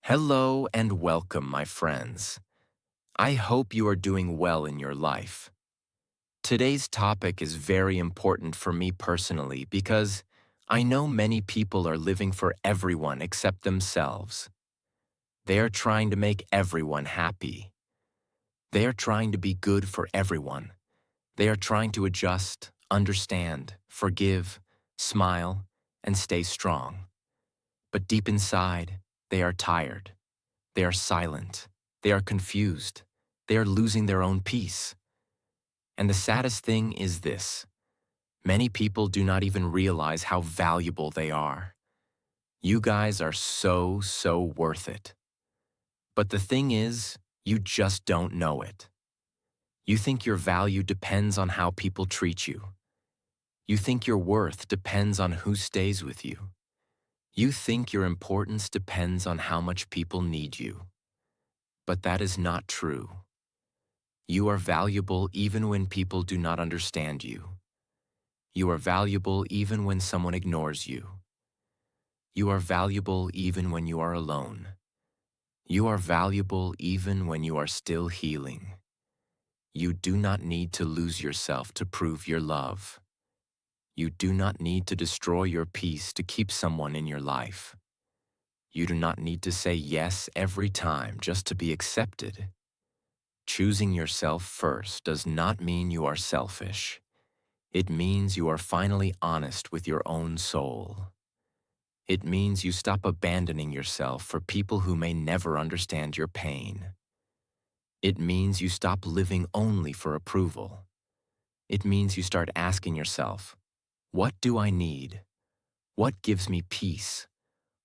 Hello and welcome, my friends. I hope you are doing well in your life. Today's topic is very important for me personally because I know many people are living for everyone except themselves. They are trying to make everyone happy. They are trying to be good for everyone. They are trying to adjust, understand, forgive, smile, and stay strong. But deep inside, they are tired. They are silent. They are confused. They are losing their own peace. And the saddest thing is this: many people do not even realize how valuable they are. You guys are so worth it. But the thing is, you just don't know it. You think your value depends on how people treat you. You think your worth depends on who stays with you. You think your importance depends on how much people need you. But that is not true. You are valuable even when people do not understand you. You are valuable even when someone ignores you. You are valuable even when you are alone. You are valuable even when you are still healing. You do not need to lose yourself to prove your love. You do not need to destroy your peace to keep someone in your life. You do not need to say yes every time just to be accepted. Choosing yourself first does not mean you are selfish. It means you are finally honest with your own soul. It means you stop abandoning yourself for people who may never understand your pain. It means you stop living only for approval. It means you start asking yourself, what do I need? What gives me peace?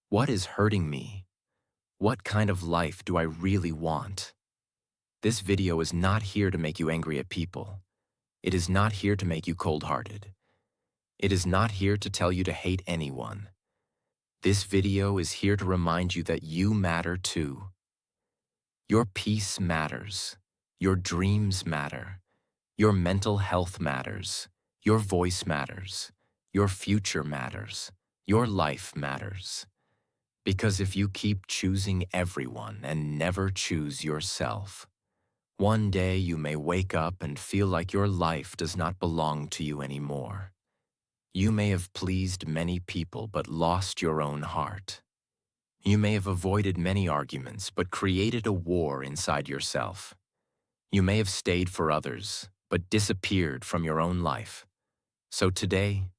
What is hurting me? What kind of life do I really want? This video is not here to make you angry at people. It is not here to make you cold-hearted. It is not here to tell you to hate anyone. This video is here to remind you that you matter too. Your peace matters. Your dreams matter. Your mental health matters. Your voice matters. Your future matters. Your life matters. Because if you keep choosing everyone and never choose yourself, one day you may wake up and feel like your life does not belong to you anymore. You may have pleased many people but lost your own heart. You may have avoided many arguments but created a war inside yourself. You may have stayed for others but disappeared from your own life. So today,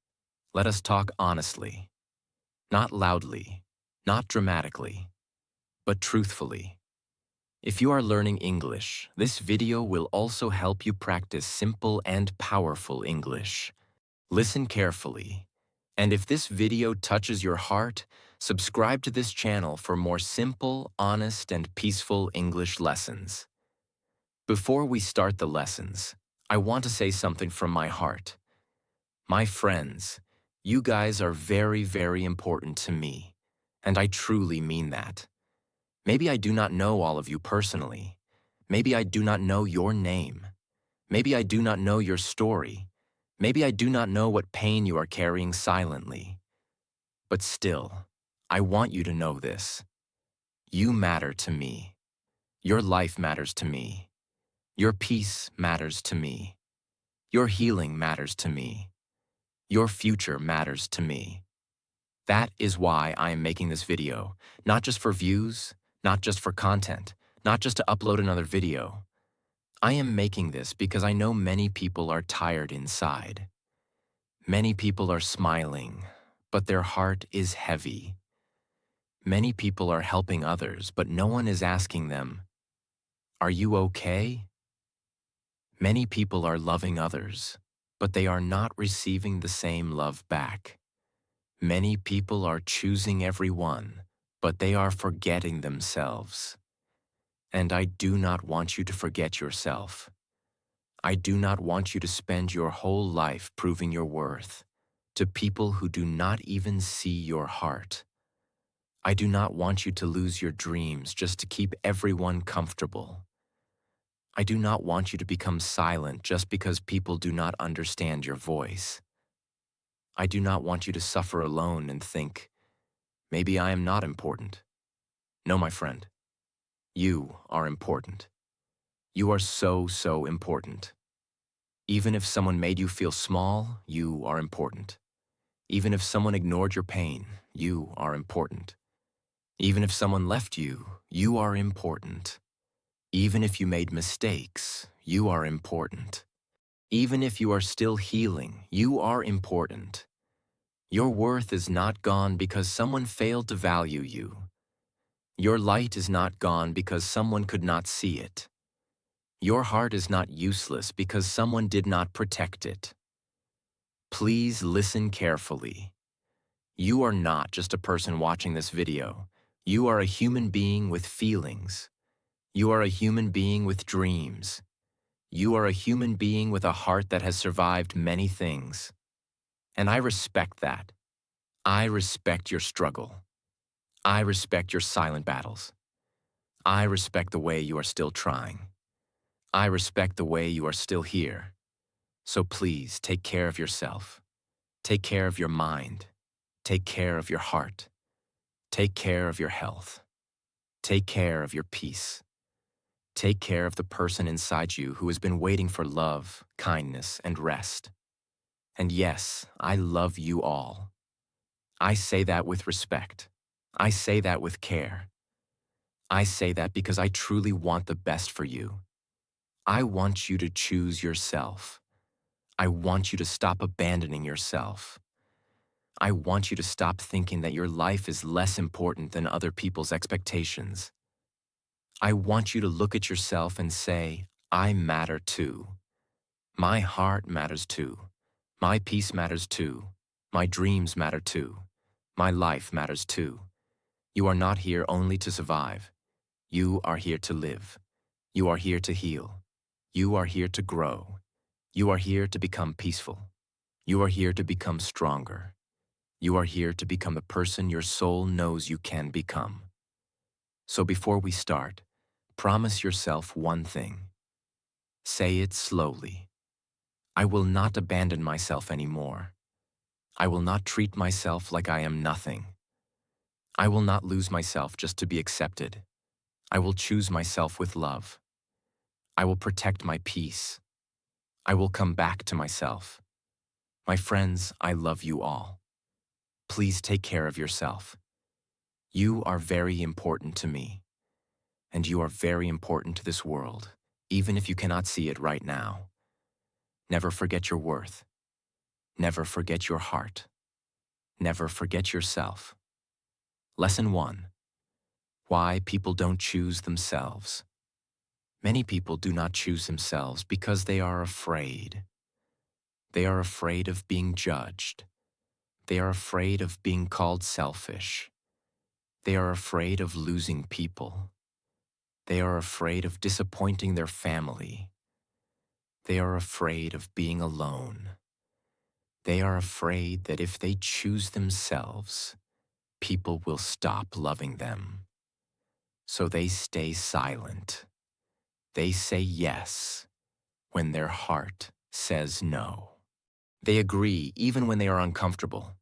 let us talk honestly, not loudly, not dramatically, but truthfully. If you are learning English, this video will also help you practice simple and powerful English. Listen carefully. And if this video touches your heart, subscribe to this channel for more simple, honest, and peaceful English lessons. Before we start the lessons, I want to say something from my heart. My friends, you guys are very important to me, and I truly mean that. Maybe I do not know all of you personally. Maybe I do not know your name. Maybe I do not know your story. Maybe I do not know what pain you are carrying silently. But still, I want you to know this. You matter to me. Your life matters to me. Your peace matters to me. Your healing matters to me. Your future matters to me. That is why I am making this video, not just for views, not just for content, not just to upload another video. I am making this because I know many people are tired inside. Many people are smiling, but their heart is heavy. Many people are helping others, but no one is asking them, "Are you okay?" Many people are loving others, but they are not receiving the same love back. Many people are choosing everyone, but they are forgetting themselves. And I do not want you to forget yourself. I do not want you to spend your whole life proving your worth to people who do not even see your heart. I do not want you to lose your dreams just to keep everyone comfortable. I do not want you to become silent just because people do not understand your voice. I do not want you to suffer alone and think, maybe I am not important. No, my friend, you are important. You are so, so important. Even if someone made you feel small, you are important. Even if someone ignored your pain, you are important. Even if someone left you, you are important. Even if you made mistakes, you are important. Even if you are still healing, you are important. Your worth is not gone because someone failed to value you. Your light is not gone because someone could not see it. Your heart is not useless because someone did not protect it. Please listen carefully. You are not just a person watching this video. You are a human being with feelings. You are a human being with dreams. You are a human being with a heart that has survived many things. And I respect that. I respect your struggle. I respect your silent battles. I respect the way you are still trying. I respect the way you are still here. So please take care of yourself. Take care of your mind. Take care of your heart. Take care of your health. Take care of your peace. Take care of the person inside you who has been waiting for love, kindness, and rest. And yes, I love you all. I say that with respect. I say that with care. I say that because I truly want the best for you. I want you to choose yourself. I want you to stop abandoning yourself. I want you to stop thinking that your life is less important than other people's expectations. I want you to look at yourself and say, I matter too. My heart matters too. My peace matters too. My dreams matter too. My life matters too. You are not here only to survive. You are here to live. You are here to heal. You are here to grow. You are here to become peaceful. You are here to become stronger. You are here to become the person your soul knows you can become. So before we start, promise yourself one thing. Say it slowly. I will not abandon myself anymore. I will not treat myself like I am nothing. I will not lose myself just to be accepted. I will choose myself with love. I will protect my peace. I will come back to myself. My friends, I love you all. Please take care of yourself. You are very important to me, and you are very important to this world, even if you cannot see it right now. Never forget your worth. Never forget your heart. Never forget yourself. Lesson 1. Why people don't choose themselves. Many people do not choose themselves because they are afraid. They are afraid of being judged. They are afraid of being called selfish. They are afraid of losing people. They are afraid of disappointing their family. They are afraid of being alone. They are afraid that if they choose themselves, people will stop loving them. So they stay silent. They say yes when their heart says no. They agree even when they are uncomfortable.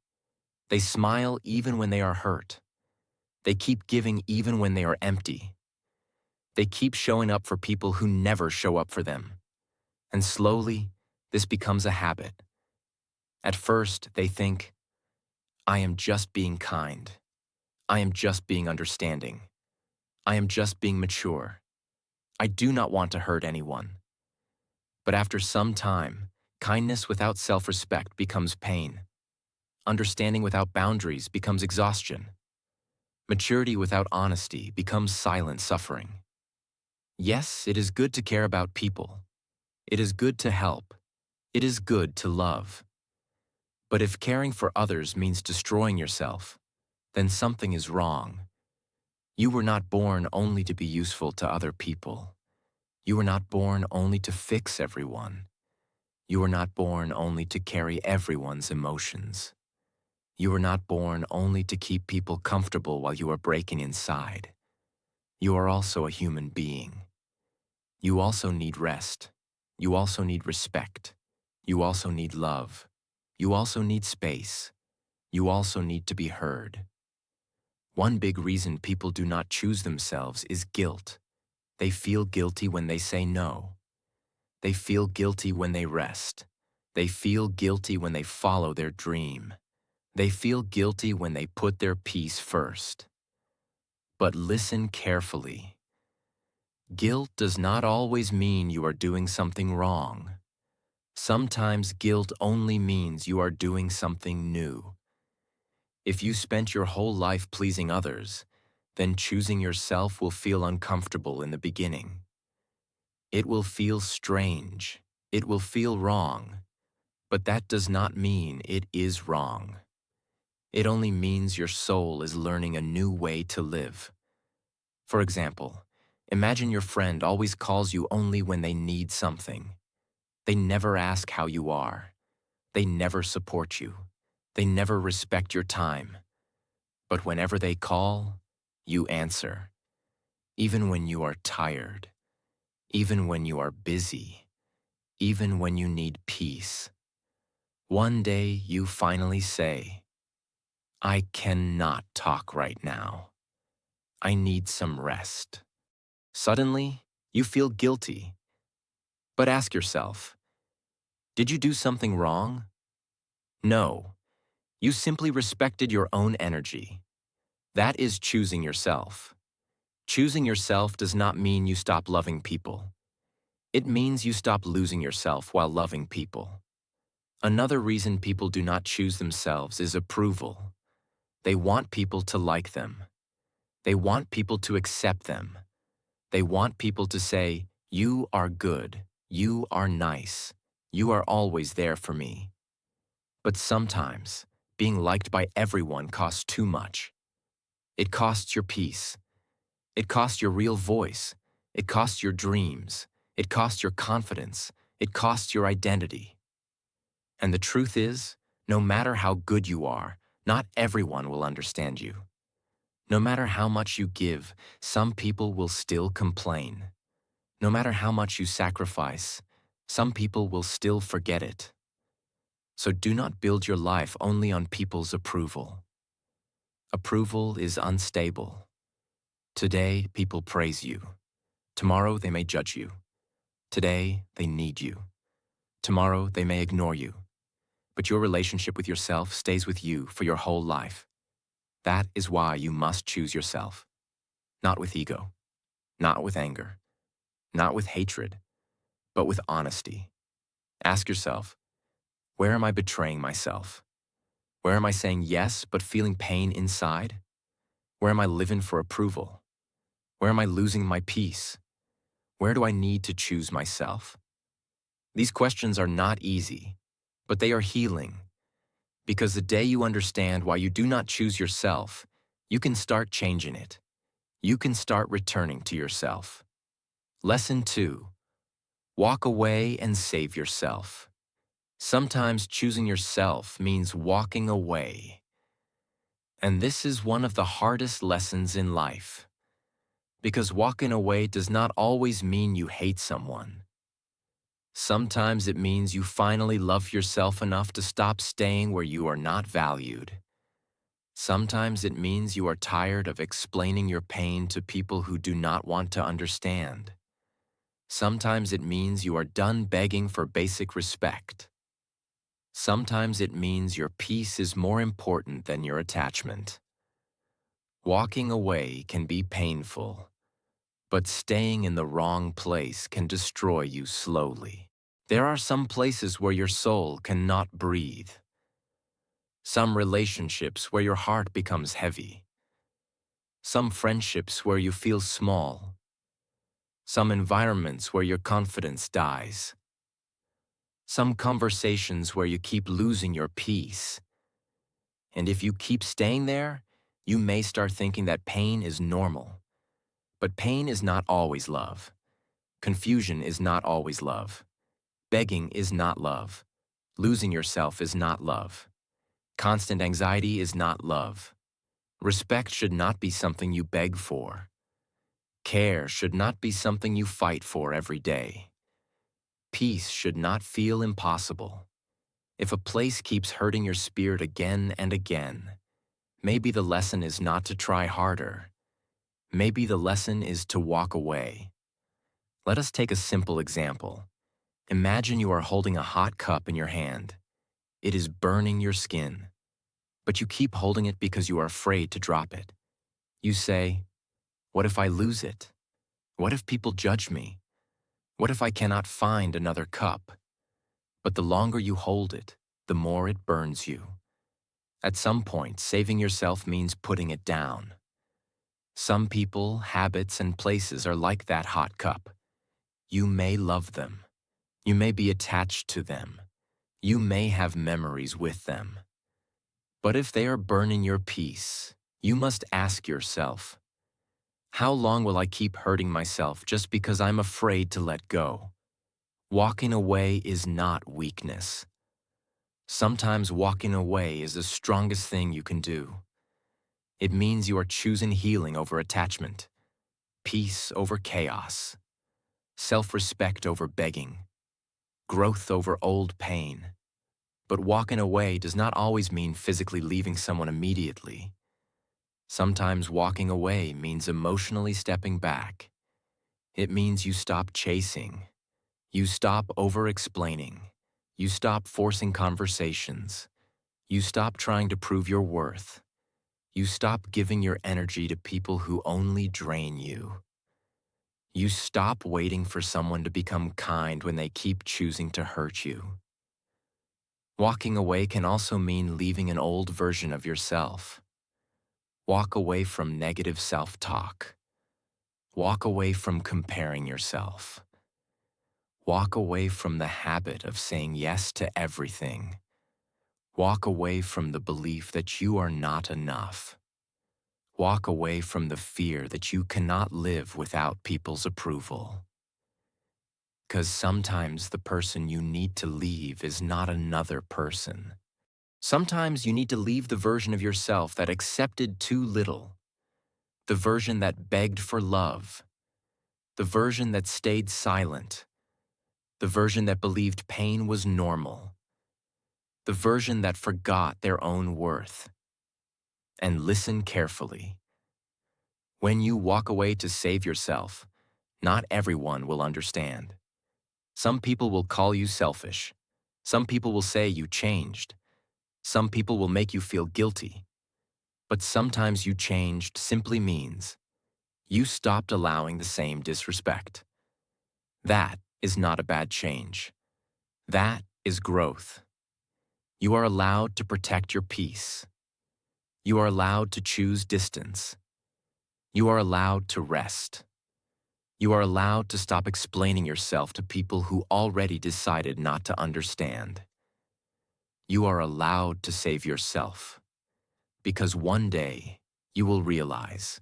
They smile even when they are hurt. They keep giving even when they are empty. They keep showing up for people who never show up for them. And slowly, this becomes a habit. At first, they think, I am just being kind. I am just being understanding. I am just being mature. I do not want to hurt anyone. But after some time, kindness without self-respect becomes pain. Understanding without boundaries becomes exhaustion. Maturity without honesty becomes silent suffering. Yes, it is good to care about people. It is good to help. It is good to love. But if caring for others means destroying yourself, then something is wrong. You were not born only to be useful to other people. You were not born only to fix everyone. You were not born only to carry everyone's emotions. You were not born only to keep people comfortable while you are breaking inside. You are also a human being. You also need rest. You also need respect. You also need love. You also need space. You also need to be heard. One big reason people do not choose themselves is guilt. They feel guilty when they say no. They feel guilty when they rest. They feel guilty when they follow their dream. They feel guilty when they put their peace first. But listen carefully. Guilt does not always mean you are doing something wrong. Sometimes guilt only means you are doing something new. If you spent your whole life pleasing others, then choosing yourself will feel uncomfortable in the beginning. It will feel strange. It will feel wrong. But that does not mean it is wrong. It only means your soul is learning a new way to live. For example, imagine your friend always calls you only when they need something. They never ask how you are. They never support you. They never respect your time. But whenever they call, you answer. Even when you are tired. Even when you are busy. Even when you need peace. One day you finally say, "I cannot talk right now. I need some rest." Suddenly, you feel guilty. But ask yourself, did you do something wrong? No. You simply respected your own energy. That is choosing yourself. Choosing yourself does not mean you stop loving people. It means you stop losing yourself while loving people. Another reason people do not choose themselves is approval. They want people to like them. They want people to accept them. They want people to say, "You are good. You are nice. You are always there for me." But sometimes, being liked by everyone costs too much. It costs your peace. It costs your real voice. It costs your dreams. It costs your confidence. It costs your identity. And the truth is, no matter how good you are, not everyone will understand you. No matter how much you give, some people will still complain. No matter how much you sacrifice, some people will still forget it. So do not build your life only on people's approval. Approval is unstable. Today, people praise you. Tomorrow, they may judge you. Today, they need you. Tomorrow, they may ignore you. But your relationship with yourself stays with you for your whole life. That is why you must choose yourself. Not with ego, not with anger, not with hatred, but with honesty. Ask yourself, where am I betraying myself? Where am I saying yes but feeling pain inside? Where am I living for approval? Where am I losing my peace? Where do I need to choose myself? These questions are not easy, but they are healing. Because the day you understand why you do not choose yourself, you can start changing it. You can start returning to yourself. Lesson 2. Walk away and save yourself. Sometimes choosing yourself means walking away. And this is one of the hardest lessons in life. Because walking away does not always mean you hate someone. Sometimes it means you finally love yourself enough to stop staying where you are not valued. Sometimes it means you are tired of explaining your pain to people who do not want to understand. Sometimes it means you are done begging for basic respect. Sometimes it means your peace is more important than your attachment. Walking away can be painful, but staying in the wrong place can destroy you slowly. There are some places where your soul cannot breathe. Some relationships where your heart becomes heavy. Some friendships where you feel small. Some environments where your confidence dies. Some conversations where you keep losing your peace. And if you keep staying there, you may start thinking that pain is normal. But pain is not always love. Confusion is not always love. Begging is not love. Losing yourself is not love. Constant anxiety is not love. Respect should not be something you beg for. Care should not be something you fight for every day. Peace should not feel impossible. If a place keeps hurting your spirit again and again, Maybe the lesson is not to try harder. Maybe the lesson is to walk away. Let us take a simple example. Imagine you are holding a hot cup in your hand. It is burning your skin, but you keep holding it because you are afraid to drop it. You say, "What if I lose it? What if people judge me? What if I cannot find another cup?" But the longer you hold it, the more it burns you. At some point, saving yourself means putting it down. Some people, habits, and places are like that hot cup. You may love them. You may be attached to them. You may have memories with them. But if they are burning your peace, you must ask yourself, how long will I keep hurting myself just because I'm afraid to let go? Walking away is not weakness. Sometimes walking away is the strongest thing you can do. It means you are choosing healing over attachment, peace over chaos, self-respect over begging, growth over old pain. But walking away does not always mean physically leaving someone immediately. Sometimes walking away means emotionally stepping back. It means you stop chasing. You stop over-explaining. You stop forcing conversations. You stop trying to prove your worth. You stop giving your energy to people who only drain you. You stop waiting for someone to become kind when they keep choosing to hurt you. Walking away can also mean leaving an old version of yourself. Walk away from negative self-talk. Walk away from comparing yourself. Walk away from the habit of saying yes to everything. Walk away from the belief that you are not enough. Walk away from the fear that you cannot live without people's approval. Because sometimes the person you need to leave is not another person. Sometimes you need to leave the version of yourself that accepted too little, the version that begged for love, the version that stayed silent, the version that believed pain was normal, the version that forgot their own worth. And listen carefully. When you walk away to save yourself, not everyone will understand. Some people will call you selfish. Some people will say you changed. Some people will make you feel guilty. But sometimes you changed simply means you stopped allowing the same disrespect. That is not a bad change. That is growth. You are allowed to protect your peace. You are allowed to choose distance. You are allowed to rest. You are allowed to stop explaining yourself to people who already decided not to understand. You are allowed to save yourself, because one day you will realize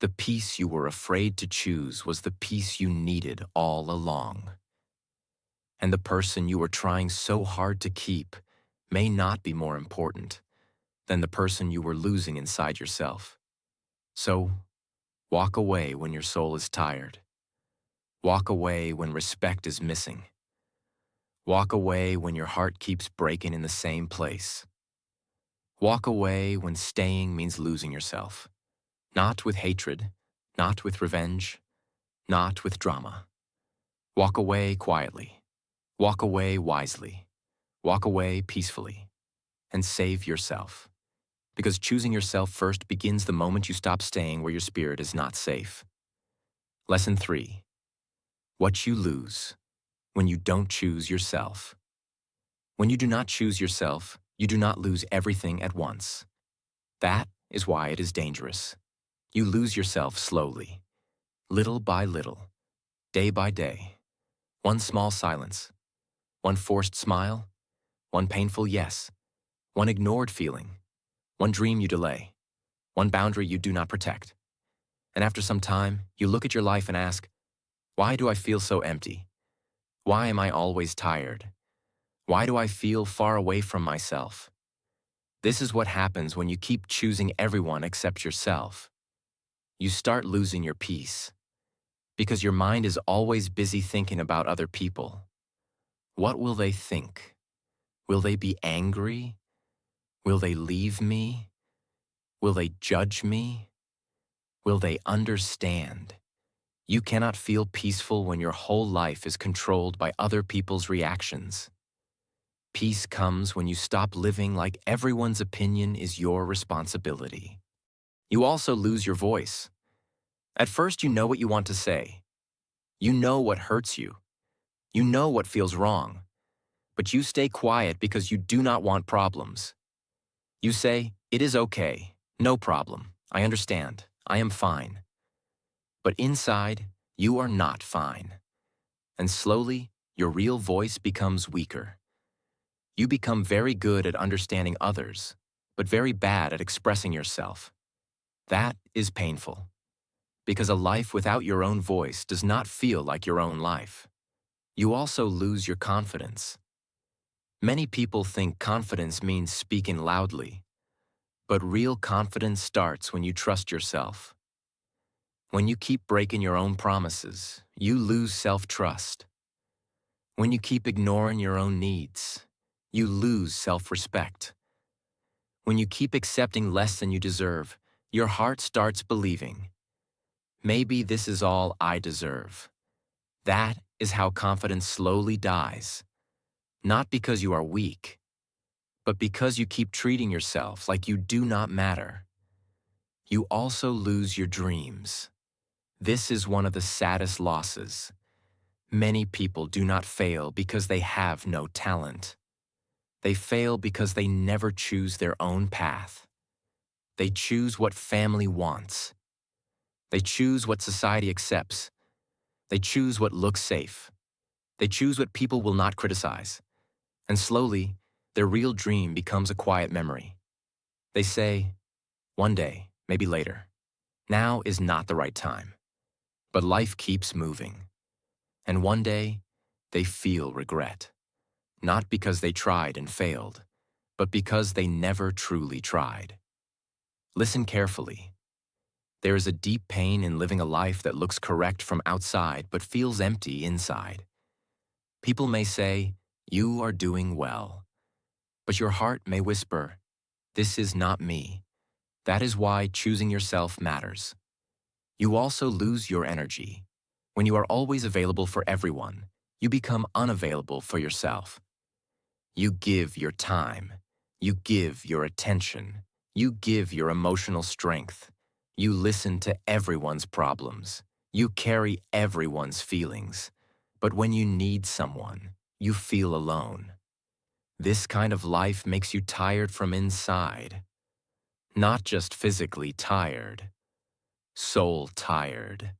the peace you were afraid to choose was the peace you needed all along. And the person you were trying so hard to keep may not be more important than the person you were losing inside yourself. So, walk away when your soul is tired. Walk away when respect is missing. Walk away when your heart keeps breaking in the same place. Walk away when staying means losing yourself. Not with hatred, not with revenge, not with drama. Walk away quietly. Walk away wisely. Walk away peacefully. And save yourself. Because choosing yourself first begins the moment you stop staying where your spirit is not safe. Lesson 3. What you lose when you don't choose yourself. When you do not choose yourself, you do not lose everything at once. That is why it is dangerous. You lose yourself slowly, little by little, day by day. One small silence, one forced smile, one painful yes, one ignored feeling, one dream you delay, one boundary you do not protect. And after some time, you look at your life and ask, why do I feel so empty? Why am I always tired? Why do I feel far away from myself? This is what happens when you keep choosing everyone except yourself. You start losing your peace, because your mind is always busy thinking about other people. What will they think? Will they be angry? Will they leave me? Will they judge me? Will they understand? You cannot feel peaceful when your whole life is controlled by other people's reactions. Peace comes when you stop living like everyone's opinion is your responsibility. You also lose your voice. At first, you know what you want to say. You know what hurts you. You know what feels wrong. But you stay quiet because you do not want problems. You say, "It is okay. No problem. I understand. I am fine." But inside, you are not fine. And slowly, your real voice becomes weaker. You become very good at understanding others, but very bad at expressing yourself. That is painful, because a life without your own voice does not feel like your own life. You also lose your confidence. Many people think confidence means speaking loudly, but real confidence starts when you trust yourself. When you keep breaking your own promises, you lose self-trust. When you keep ignoring your own needs, you lose self-respect. When you keep accepting less than you deserve, your heart starts believing, "Maybe this is all I deserve." That is how confidence slowly dies. Not because you are weak, but because you keep treating yourself like you do not matter. You also lose your dreams. This is one of the saddest losses. Many people do not fail because they have no talent. They fail because they never choose their own path. They choose what family wants. They choose what society accepts. They choose what looks safe. They choose what people will not criticize. And slowly, their real dream becomes a quiet memory. They say, "One day, maybe later. Now is not the right time." But life keeps moving. And one day, they feel regret. Not because they tried and failed, but because they never truly tried. Listen carefully. There is a deep pain in living a life that looks correct from outside but feels empty inside. People may say, "You are doing well." But your heart may whisper, "This is not me." That is why choosing yourself matters. You also lose your energy. When you are always available for everyone, you become unavailable for yourself. You give your time. You give your attention. You give your emotional strength. You listen to everyone's problems. You carry everyone's feelings. But when you need someone, you feel alone. This kind of life makes you tired from inside. Not just physically tired, soul tired.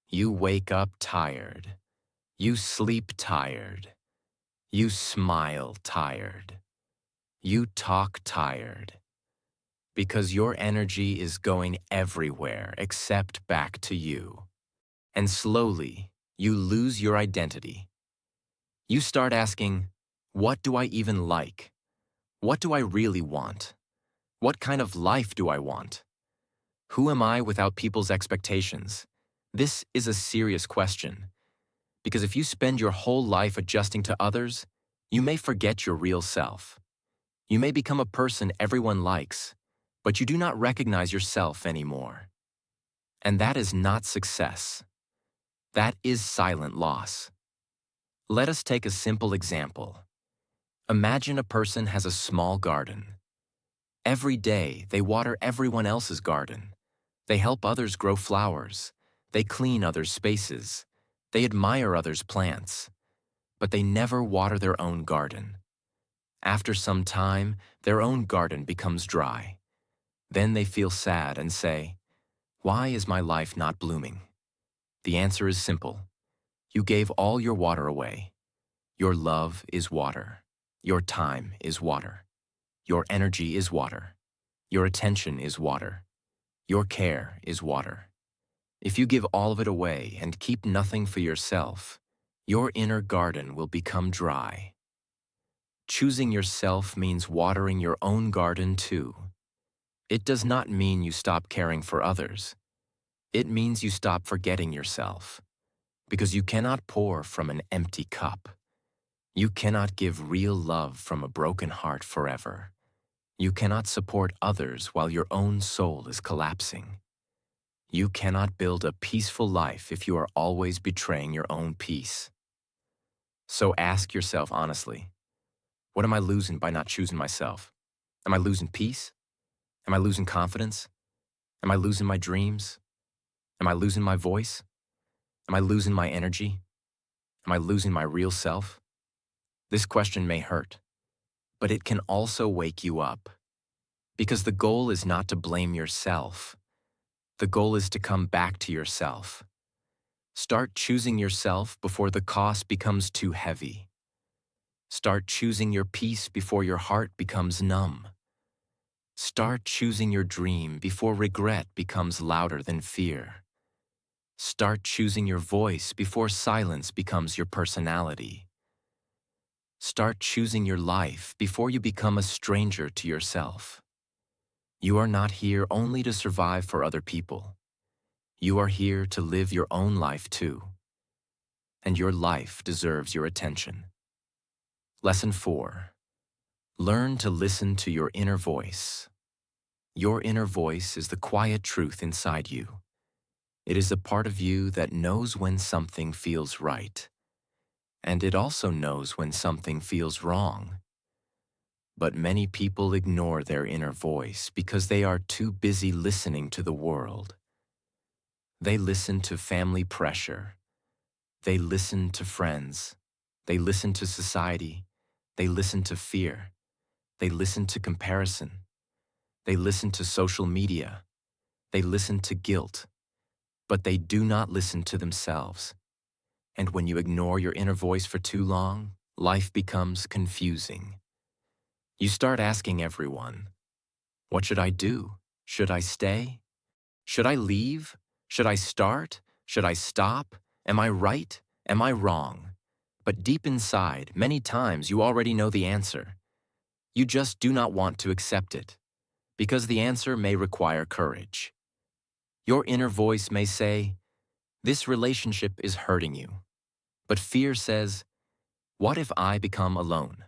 You wake up tired. You sleep tired. You smile tired. You talk tired. Because your energy is going everywhere except back to you. And slowly, you lose your identity. You start asking, "What do I even like? What do I really want? What kind of life do I want? Who am I without people's expectations?" This is a serious question, because if you spend your whole life adjusting to others, you may forget your real self. You may become a person everyone likes, but you do not recognize yourself anymore. And that is not success. That is silent loss. Let us take a simple example. Imagine a person has a small garden. Every day, they water everyone else's garden. They help others grow flowers. They clean others' spaces. They admire others' plants. But they never water their own garden. After some time, their own garden becomes dry. Then they feel sad and say, "Why is my life not blooming?" The answer is simple. You gave all your water away. Your love is water. Your time is water. Your energy is water. Your attention is water. Your care is water. If you give all of it away and keep nothing for yourself, your inner garden will become dry. Choosing yourself means watering your own garden too. It does not mean you stop caring for others. It means you stop forgetting yourself. Because you cannot pour from an empty cup. You cannot give real love from a broken heart forever. You cannot support others while your own soul is collapsing. You cannot build a peaceful life if you are always betraying your own peace. So ask yourself honestly, what am I losing by not choosing myself? Am I losing peace? Am I losing confidence? Am I losing my dreams? Am I losing my voice? Am I losing my energy? Am I losing my real self? This question may hurt, but it can also wake you up. Because the goal is not to blame yourself. The goal is to come back to yourself. Start choosing yourself before the cost becomes too heavy. Start choosing your peace before your heart becomes numb. Start choosing your dream before regret becomes louder than fear. Start choosing your voice before silence becomes your personality. Start choosing your life before you become a stranger to yourself. You are not here only to survive for other people. You are here to live your own life too. And your life deserves your attention. Lesson 4. Learn to listen to your inner voice. Your inner voice is the quiet truth inside you. It is a part of you that knows when something feels right. And it also knows when something feels wrong. But many people ignore their inner voice because they are too busy listening to the world. They listen to family pressure. They listen to friends. They listen to society. They listen to fear. They listen to comparison. They listen to social media. They listen to guilt. But they do not listen to themselves. And when you ignore your inner voice for too long, life becomes confusing. You start asking everyone, what should I do? Should I stay? Should I leave? Should I start? Should I stop? Am I right? Am I wrong? But deep inside, many times you already know the answer. You just do not want to accept it, because the answer may require courage. Your inner voice may say, this relationship is hurting you. But fear says, what if I become alone?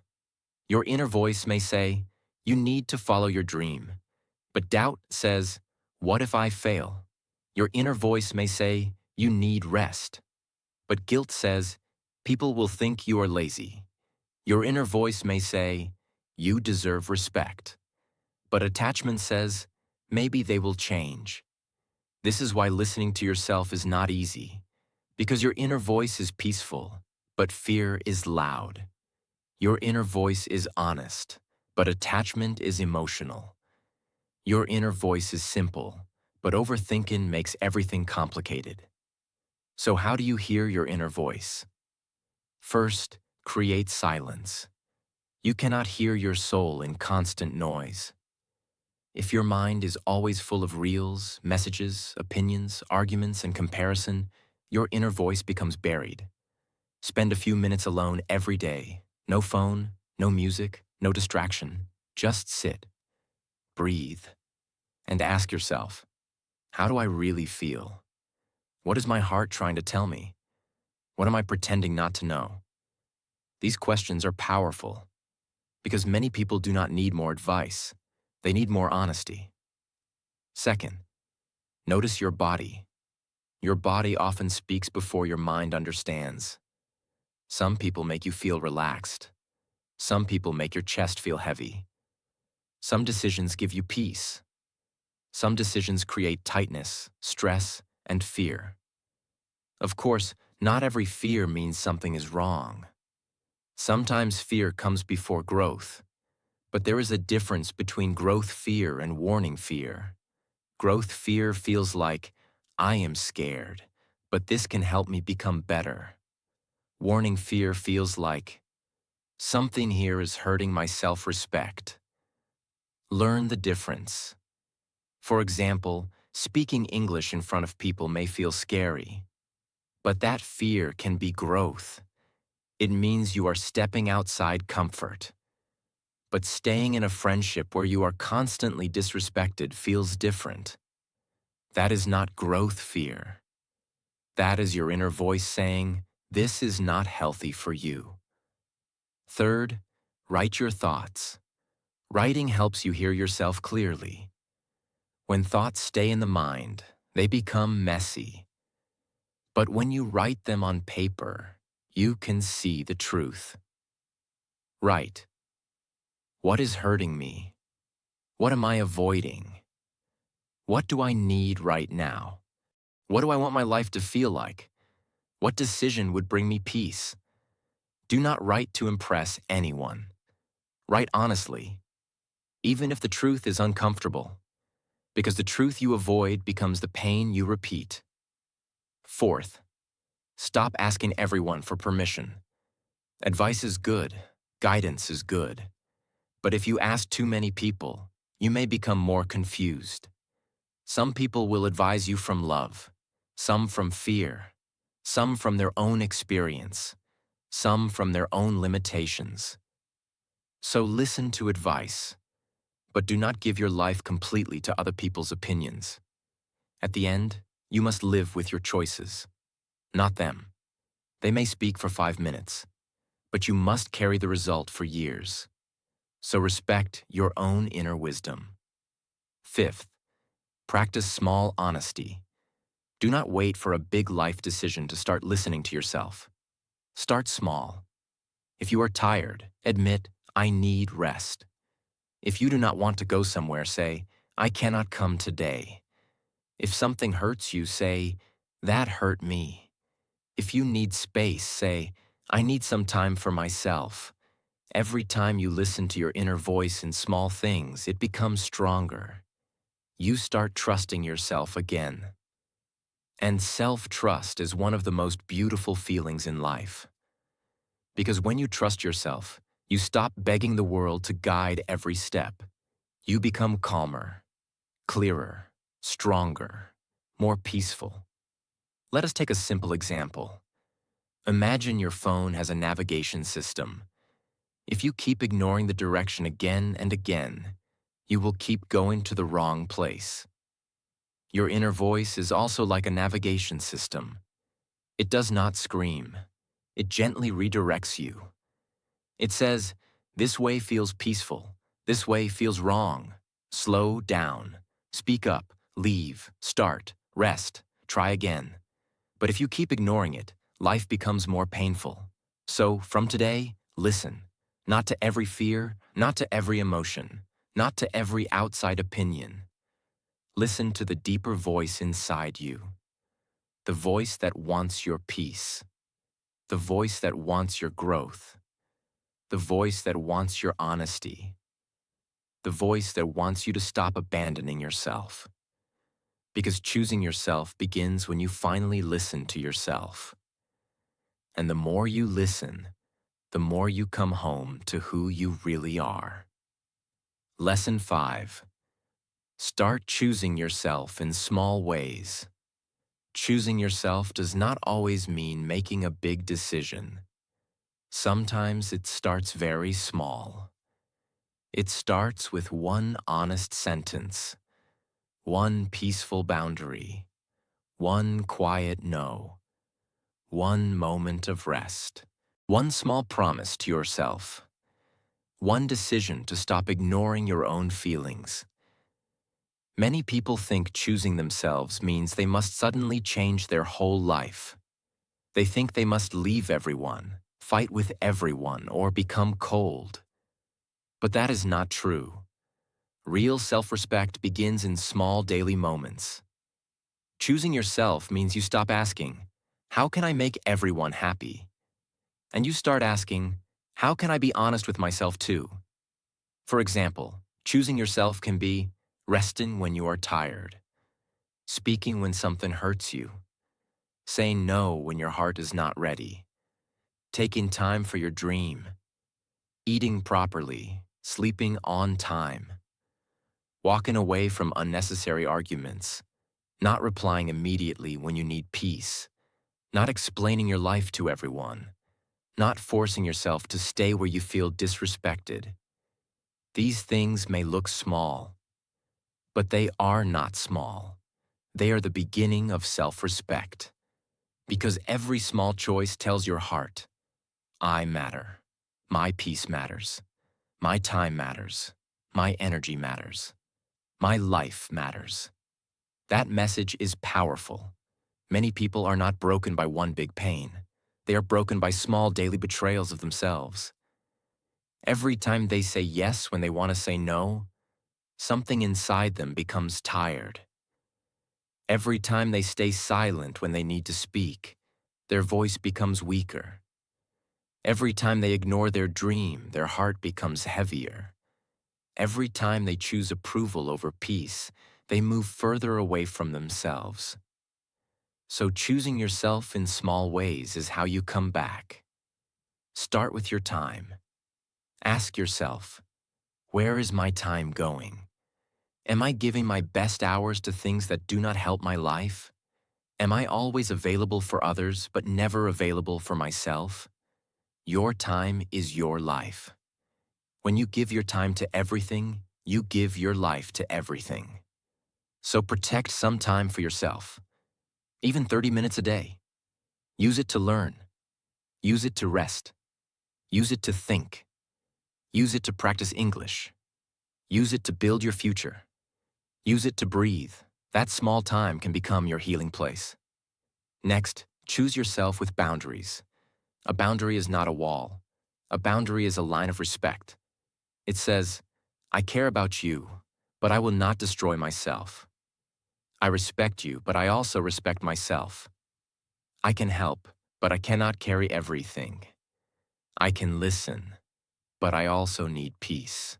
Your inner voice may say, you need to follow your dream. But doubt says, what if I fail? Your inner voice may say, you need rest. But guilt says, people will think you are lazy. Your inner voice may say, you deserve respect. But attachment says, maybe they will change. This is why listening to yourself is not easy, because your inner voice is peaceful, but fear is loud. Your inner voice is honest, but attachment is emotional. Your inner voice is simple, but overthinking makes everything complicated. So how do you hear your inner voice? First, create silence. You cannot hear your soul in constant noise. If your mind is always full of reels, messages, opinions, arguments, and comparison, your inner voice becomes buried. Spend a few minutes alone every day. No phone, no music, no distraction. Just sit, breathe, and ask yourself, how do I really feel? What is my heart trying to tell me? What am I pretending not to know? These questions are powerful because many people do not need more advice. They need more honesty. Second, notice your body. Your body often speaks before your mind understands. Some people make you feel relaxed. Some people make your chest feel heavy. Some decisions give you peace. Some decisions create tightness, stress, and fear. Of course, not every fear means something is wrong. Sometimes fear comes before growth, but there is a difference between growth fear and warning fear. Growth fear feels like, I am scared, but this can help me become better. Warning fear feels like, something here is hurting my self-respect. Learn the difference. For example, speaking English in front of people may feel scary, but that fear can be growth. It means you are stepping outside comfort. But staying in a friendship where you are constantly disrespected feels different. That is not growth fear. That is your inner voice saying, this is not healthy for you. Third, write your thoughts. Writing helps you hear yourself clearly. When thoughts stay in the mind, they become messy. But when you write them on paper, you can see the truth. Write. What is hurting me? What am I avoiding? What do I need right now? What do I want my life to feel like? What decision would bring me peace? Do not write to impress anyone. Write honestly, even if the truth is uncomfortable, because the truth you avoid becomes the pain you repeat. Fourth, stop asking everyone for permission. Advice is good, guidance is good, but if you ask too many people, you may become more confused. Some people will advise you from love, some from fear, some from their own experience, some from their own limitations. So listen to advice, but do not give your life completely to other people's opinions. At the end, you must live with your choices, not them. They may speak for 5 minutes, but you must carry the result for years. So respect your own inner wisdom. Fifth, practice small honesty. Do not wait for a big life decision to start listening to yourself. Start small. If you are tired, admit, I need rest. If you do not want to go somewhere, say, I cannot come today. If something hurts you, say, that hurt me. If you need space, say, I need some time for myself. Every time you listen to your inner voice in small things, it becomes stronger. You start trusting yourself again. And self-trust is one of the most beautiful feelings in life. Because when you trust yourself, you stop begging the world to guide every step. You become calmer, clearer, stronger, more peaceful. Let us take a simple example. Imagine your phone has a navigation system. If you keep ignoring the direction again and again, you will keep going to the wrong place. Your inner voice is also like a navigation system. It does not scream. It gently redirects you. It says, this way feels peaceful. This way feels wrong. Slow down. Speak up. Leave. Start. Rest. Try again. But if you keep ignoring it, life becomes more painful. So, from today, listen. Not to every fear, not to every emotion, not to every outside opinion. Listen to the deeper voice inside you. The voice that wants your peace. The voice that wants your growth. The voice that wants your honesty. The voice that wants you to stop abandoning yourself. Because choosing yourself begins when you finally listen to yourself. And the more you listen, the more you come home to who you really are. Lesson 5. Start choosing yourself in small ways. Choosing yourself does not always mean making a big decision. Sometimes it starts very small. It starts with one honest sentence, one peaceful boundary, one quiet no, one moment of rest, one small promise to yourself, one decision to stop ignoring your own feelings. Many people think choosing themselves means they must suddenly change their whole life. They think they must leave everyone, fight with everyone, or become cold. But that is not true. Real self-respect begins in small daily moments. Choosing yourself means you stop asking, how can I make everyone happy? And you start asking, how can I be honest with myself too? For example, choosing yourself can be resting when you are tired, speaking when something hurts you, saying no when your heart is not ready, taking time for your dream, eating properly, sleeping on time, walking away from unnecessary arguments, not replying immediately when you need peace, not explaining your life to everyone, not forcing yourself to stay where you feel disrespected. These things may look small, but they are not small. They are the beginning of self-respect. Because every small choice tells your heart, I matter. My peace matters. My time matters. My energy matters. My life matters. That message is powerful. Many people are not broken by one big pain. They are broken by small daily betrayals of themselves. Every time they say yes when they want to say no, something inside them becomes tired. Every time they stay silent when they need to speak, their voice becomes weaker. Every time they ignore their dream, their heart becomes heavier. Every time they choose approval over peace, they move further away from themselves. So choosing yourself in small ways is how you come back. Start with your time. Ask yourself, where is my time going? Am I giving my best hours to things that do not help my life? Am I always available for others but never available for myself? Your time is your life. When you give your time to everything, you give your life to everything. So protect some time for yourself, even 30 minutes a day. Use it to learn. Use it to rest. Use it to think. Use it to practice English. Use it to build your future. Use it to breathe. That small time can become your healing place. Next, choose yourself with boundaries. A boundary is not a wall. A boundary is a line of respect. It says, I care about you, but I will not destroy myself. I respect you, but I also respect myself. I can help, but I cannot carry everything. I can listen, but I also need peace.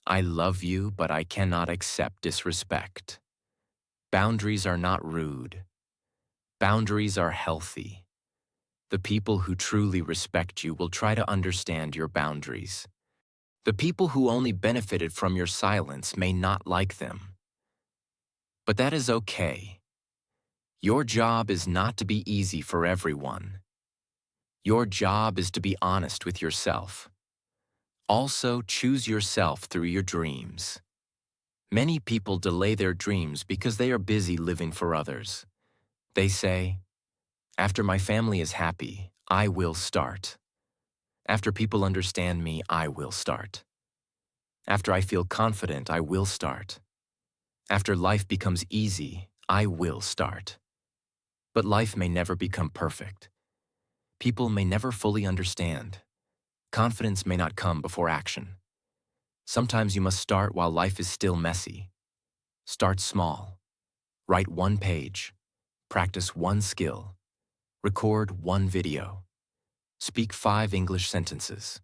I love you, but I cannot accept disrespect. Boundaries are not rude. Boundaries are healthy. The people who truly respect you will try to understand your boundaries. The people who only benefited from your silence may not like them. But that is okay. Your job is not to be easy for everyone. Your job is to be honest with yourself. Also, choose yourself through your dreams. Many people delay their dreams because they are busy living for others. They say, after my family is happy, I will start. After people understand me, I will start. After I feel confident, I will start. After life becomes easy, I will start. But life may never become perfect. People may never fully understand. Confidence may not come before action. Sometimes you must start while life is still messy. Start small. Write one page. Practice one skill. Record one video. Speak 5 English sentences.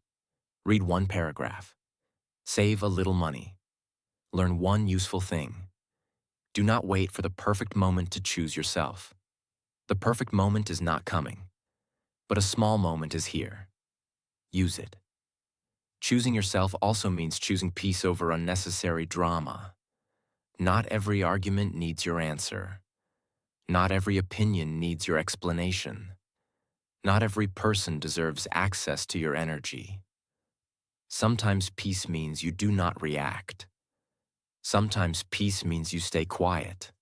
Read one paragraph. Save a little money. Learn one useful thing. Do not wait for the perfect moment to choose yourself. The perfect moment is not coming, but a small moment is here. Use it. Choosing yourself also means choosing peace over unnecessary drama. Not every argument needs your answer. Not every opinion needs your explanation. Not every person deserves access to your energy. Sometimes peace means you do not react. Sometimes peace means you stay quiet.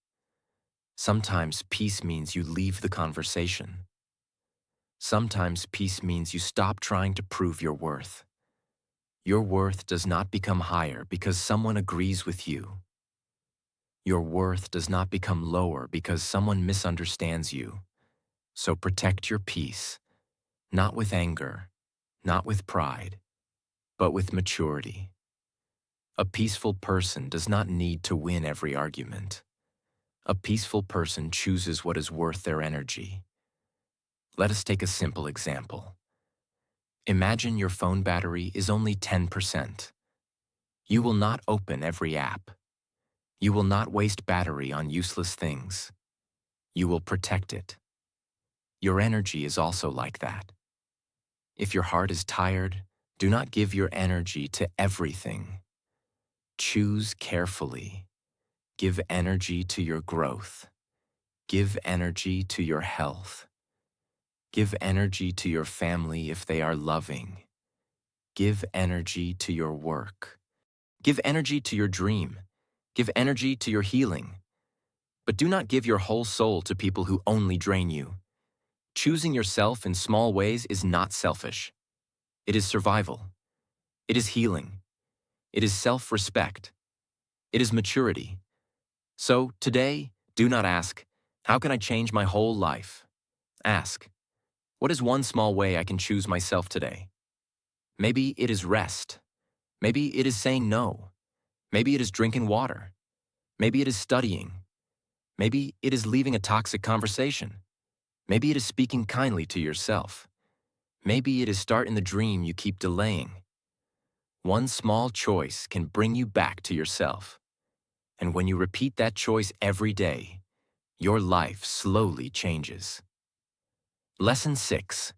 Sometimes peace means you leave the conversation. Sometimes peace means you stop trying to prove your worth. Your worth does not become higher because someone agrees with you. Your worth does not become lower because someone misunderstands you. So protect your peace, not with anger, not with pride, but with maturity. A peaceful person does not need to win every argument. A peaceful person chooses what is worth their energy. Let us take a simple example. Imagine your phone battery is only 10%. You will not open every app. You will not waste battery on useless things. You will protect it. Your energy is also like that. If your heart is tired, do not give your energy to everything. Choose carefully. Give energy to your growth. Give energy to your health. Give energy to your family if they are loving. Give energy to your work. Give energy to your dream. Give energy to your healing. But do not give your whole soul to people who only drain you. Choosing yourself in small ways is not selfish. It is survival. It is healing. It is self-respect. It is maturity. So, today, do not ask, how can I change my whole life? Ask, what is one small way I can choose myself today? Maybe it is rest. Maybe it is saying no. Maybe it is drinking water. Maybe it is studying. Maybe it is leaving a toxic conversation. Maybe it is speaking kindly to yourself. Maybe it is starting the dream you keep delaying. One small choice can bring you back to yourself. And when you repeat that choice every day, your life slowly changes. Lesson 6.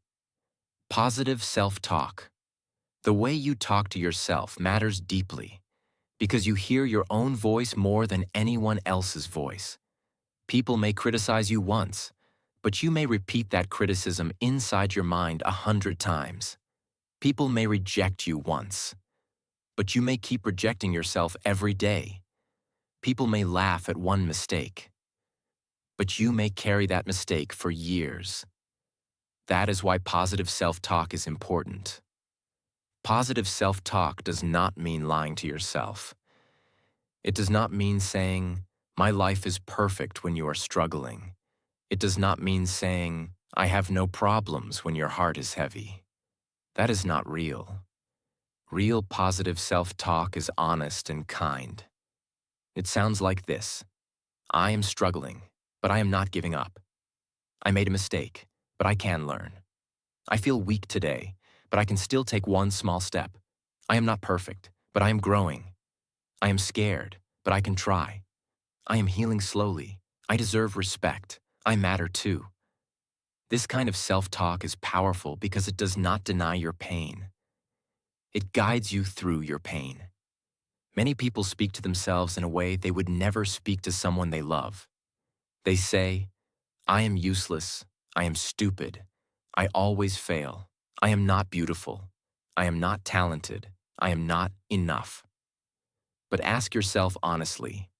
Positive self-talk. The way you talk to yourself matters deeply because you hear your own voice more than anyone else's voice. People may criticize you once, but you may repeat that criticism inside your mind 100 times. People may reject you once, but you may keep rejecting yourself every day. People may laugh at one mistake, but you may carry that mistake for years. That is why positive self-talk is important. Positive self-talk does not mean lying to yourself. It does not mean saying, "My life is perfect," when you are struggling. It does not mean saying, "I have no problems," when your heart is heavy. That is not real. Real positive self-talk is honest and kind. It sounds like this: I am struggling, but I am not giving up. I made a mistake, but I can learn. I feel weak today, but I can still take one small step. I am not perfect, but I am growing. I am scared, but I can try. I am healing slowly. I deserve respect. I matter too. This kind of self-talk is powerful because it does not deny your pain. It guides you through your pain. Many people speak to themselves in a way they would never speak to someone they love. They say, "I am useless. I am stupid. I always fail. I am not beautiful. I am not talented. I am not enough." But ask yourself honestly,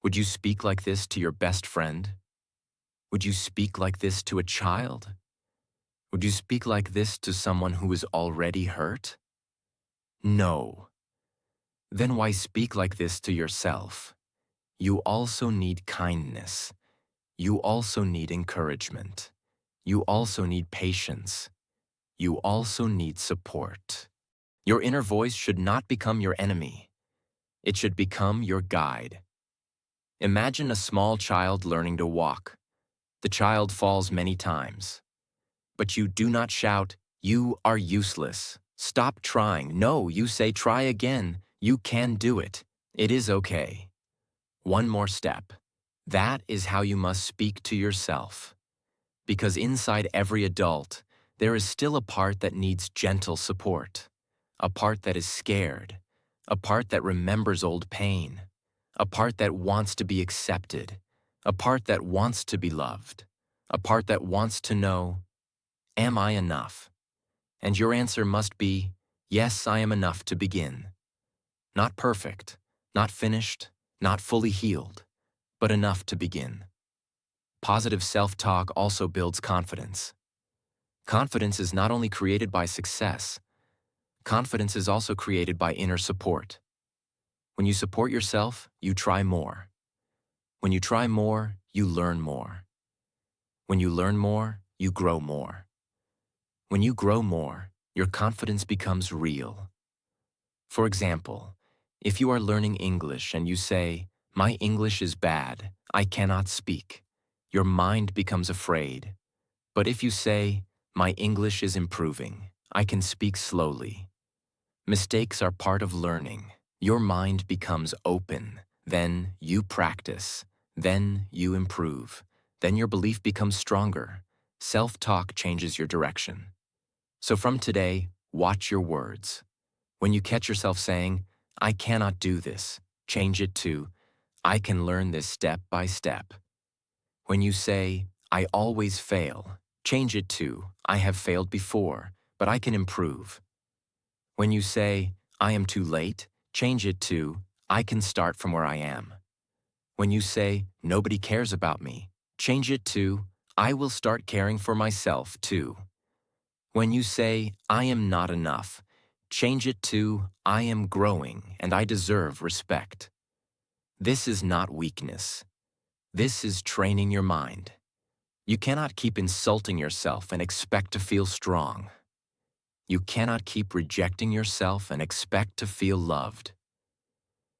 would you speak like this to your best friend? Would you speak like this to a child? Would you speak like this to someone who is already hurt? No. Then why speak like this to yourself? You also need kindness. You also need encouragement. You also need patience. You also need support. Your inner voice should not become your enemy. It should become your guide. Imagine a small child learning to walk. The child falls many times. But you do not shout, "You are useless. Stop trying." No, you say, "Try again. You can do it. It is okay." One more step. That is how you must speak to yourself. Because inside every adult, there is still a part that needs gentle support. A part that is scared. A part that remembers old pain. A part that wants to be accepted. A part that wants to be loved. A part that wants to know, am I enough? And your answer must be, yes, I am enough to begin. Not perfect, not finished, not fully healed, but enough to begin. Positive self-talk also builds confidence. Confidence is not only created by success, confidence is also created by inner support. When you support yourself, you try more. When you try more, you learn more. When you learn more, you grow more. When you grow more, your confidence becomes real. For example, if you are learning English and you say, "My English is bad, I cannot speak," your mind becomes afraid. But if you say, "My English is improving, I can speak slowly," mistakes are part of learning. Your mind becomes open. Then you practice. Then you improve. Then your belief becomes stronger. Self-talk changes your direction. So from today, watch your words. When you catch yourself saying, "I cannot do this," change it to, "I can learn this step by step." When you say, "I always fail," change it to, "I have failed before, but I can improve." When you say, "I am too late," change it to, "I can start from where I am." When you say, "Nobody cares about me," change it to, "I will start caring for myself too." When you say, "I am not enough," Change it to, I am growing and I deserve respect. This is not weakness. This is training your mind. You cannot keep insulting yourself and expect to feel strong. You cannot keep rejecting yourself and expect to feel loved.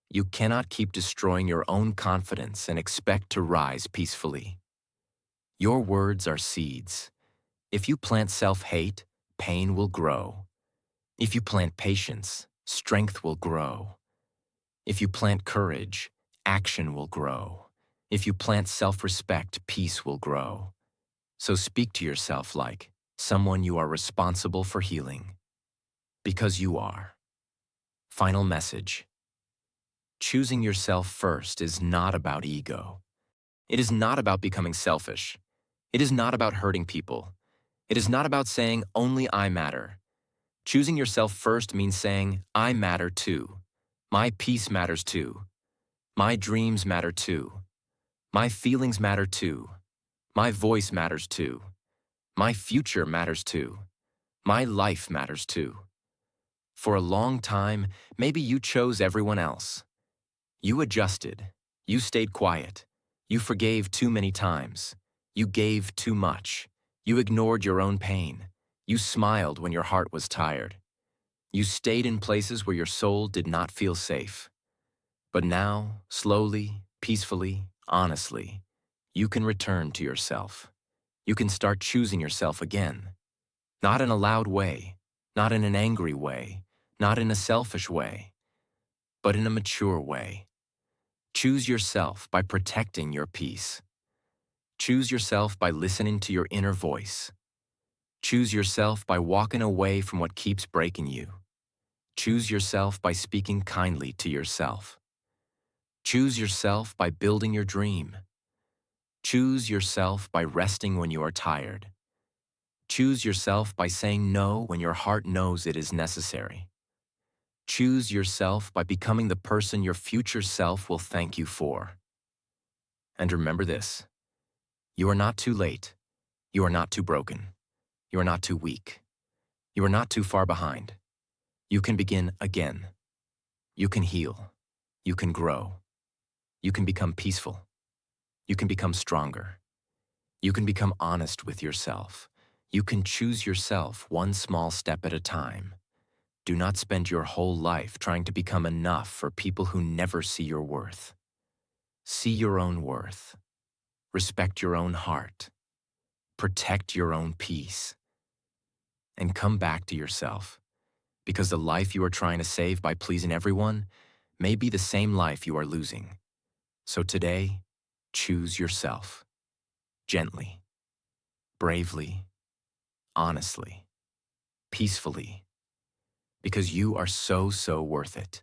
You cannot keep destroying your own confidence and expect to rise peacefully. Your words are seeds. If you plant self-hate, pain will grow. If you plant patience, strength will grow. If you plant courage, action will grow. If you plant self-respect, peace will grow. So speak to yourself like someone you are responsible for healing. Because you are. Final message. Choosing yourself first is not about ego. It is not about becoming selfish. It is not about hurting people. It is not about saying, only I matter. Choosing yourself first means saying, I matter too. My peace matters too. My dreams matter too. My feelings matter too. My voice matters too. My future matters too. My life matters too. For a long time, maybe you chose everyone else. You adjusted. You stayed quiet. You forgave too many times. You gave too much. You ignored your own pain. You smiled when your heart was tired. You stayed in places where your soul did not feel safe. But now, slowly, peacefully, honestly, you can return to yourself. You can start choosing yourself again. Not in a loud way, not in an angry way, not in a selfish way, but in a mature way. Choose yourself by protecting your peace. Choose yourself by listening to your inner voice. Choose yourself by walking away from what keeps breaking you. Choose yourself by speaking kindly to yourself. Choose yourself by building your dream. Choose yourself by resting when you are tired. Choose yourself by saying no when your heart knows it is necessary. Choose yourself by becoming the person your future self will thank you for. And remember this, you are not too late. You are not too broken. You are not too weak. You are not too far behind. You can begin again. You can heal. You can grow. You can become peaceful. You can become stronger. You can become honest with yourself. You can choose yourself one small step at a time. Do not spend your whole life trying to become enough for people who never see your worth. See your own worth. Respect your own heart. Protect your own peace. And come back to yourself, because the life you are trying to save by pleasing everyone may be the same life you are losing. So today, choose yourself. Gently, bravely, honestly, peacefully, because you are so worth it.